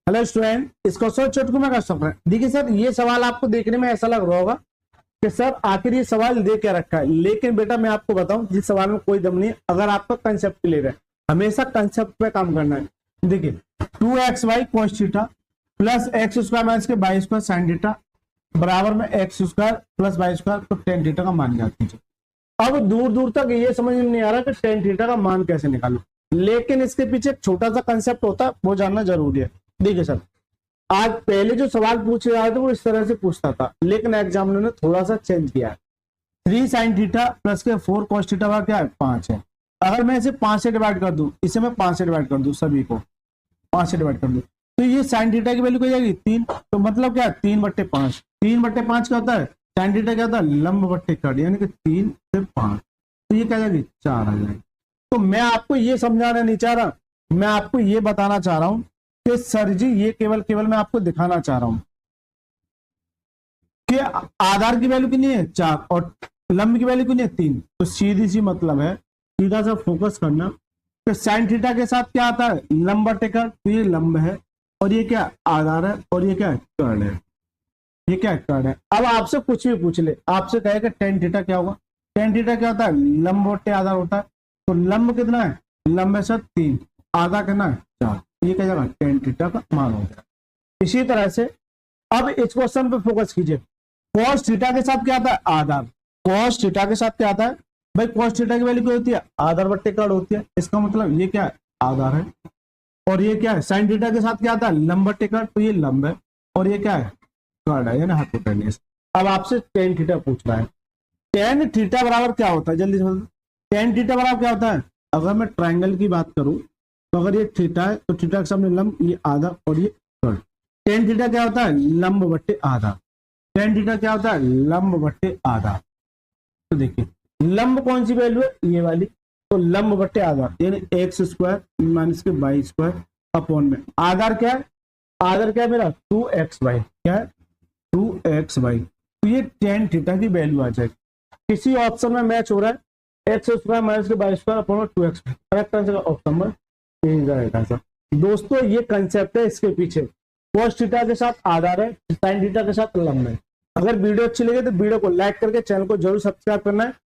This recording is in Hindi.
हेलो स्टूडेंट, इस क्वेश्चन चुटकू में कर सकते हैं। देखिए सर, ये सवाल आपको देखने में ऐसा लग रहा होगा कि सर आखिर ये सवाल दे क्या रखा है, लेकिन बेटा मैं आपको बताऊं जिस सवाल में कोई दम नहीं है। अगर आपका कंसेप्ट क्लियर है, हमेशा कंसेप्ट पे काम करना है। देखिए 2xy cos theta plus x square minus के बाई स्क्वायर साइन थीटा बराबर में x square plus by square तो टेन थीटा का मान ज्ञात कीजिए। अब दूर दूर तक ये समझ में नहीं आ रहा कि टेन थीटा का मान कैसे निकालूं, लेकिन इसके पीछे एक छोटा सा कंसेप्ट होता है, वो जानना जरूरी है। देखिए सर, आज पहले जो सवाल पूछ रहा था वो इस तरह से पूछता था, लेकिन एग्जामिनर ने थोड़ा सा चेंज किया है। 3 साइन थीटा प्लस के 4 कॉस थीटा का क्या है 5 है। अगर मैं इसे 5 से डिवाइड कर दूं, इसे मैं 5 से डिवाइड कर दूं, सभी को 5 से डिवाइड कर दूं, तो ये साइन थीटा की वैल्यू क्या जाएगी 3। तो मतलब क्या है 3/5। 3/5 क्या होता है, साइन थीटा क्या होता है लंब बट्टे कट, यानी कि 3 से 5, तो ये क्या जाएगी 4 आ जाएगी। तो मैं आपको ये समझाना नहीं चाह रहा, मैं आपको ये बताना चाह रहा हूं कि सर जी ये केवल मैं आपको दिखाना चाह रहा हूं कि आधार की वैल्यू कितनी है 4 और लंब की वैल्यू कितनी है 3। तो सीधी सी मतलब है, सीधा सा फोकस करना कि साइन थीटा के साथ क्या आता है लंब बटे कर्ण, तो ये लंब है और ये क्या आधार है और ये क्या है कर्ण है। ये क्या कर्ण है। अब आपसे कुछ भी पूछ ले, आपसे कहेगा टेन थीटा क्या होगा। टेन थीटा क्या होता है लंब बटे आधार होता है। तो लंब कितना है, लंब है सर 3, आधा कितना है 4, ये क्या जाएगा टेन थीटा का मान हो गया। इसी तरह से अब इस क्वेश्चन पे फोकस कीजिए। cos थीटा के साथ क्या आता है आधार। cos थीटा के साथ क्या आता है भाई, cos थीटा की वैल्यू क्या होती है आधार बट्टे कर्ण होती है। इसका मतलब ये क्या है आधार है और ये क्या है साइन थीटा के साथ क्या आता है लंब बट्टे कर्ण, तो ये लंब है और ये क्या है कर्ण है, यानी हाइपोटेन्यूस। अब आपसे टेन थीटा पूछ रहा है, टेन थीटा बराबर क्या होता है जल्दी से। टेन थीटा बराबर क्या होता है, अगर मैं ट्राइंगल की बात करूं तो अगर ये थीटा है तो थीटा के सामने लंब, ये आधा और ये कर्ण। टेन थीटा क्या होता है लंब बट्टे आधा। टेन थीटा क्या होता है लंब बट्टे आधा। तो देखिए लंब कौन सी वैल्यू है ये वाली, तो लंब बट्टे आधार यानी एक्स स्क्वायर माइनस के बाई स्क्वायर अपॉन में आधार क्या है, आधार क्या है मेरा 2xy, क्या है 2xy। तो ये टेन थीटा की वैल्यू आ जाएगी। किसी ऑप्शन में मैच हो रहा है एक्स स्क्वायर माइनस के by square upon 2x, correct answer option number A right answer. दोस्तों ये कंसेप्ट है इसके पीछे। cos थीटा के साथ आधार है, साइन थीटा के साथ लंब है। अगर वीडियो अच्छी लगे तो वीडियो को लाइक करके चैनल को जरूर सब्सक्राइब करना है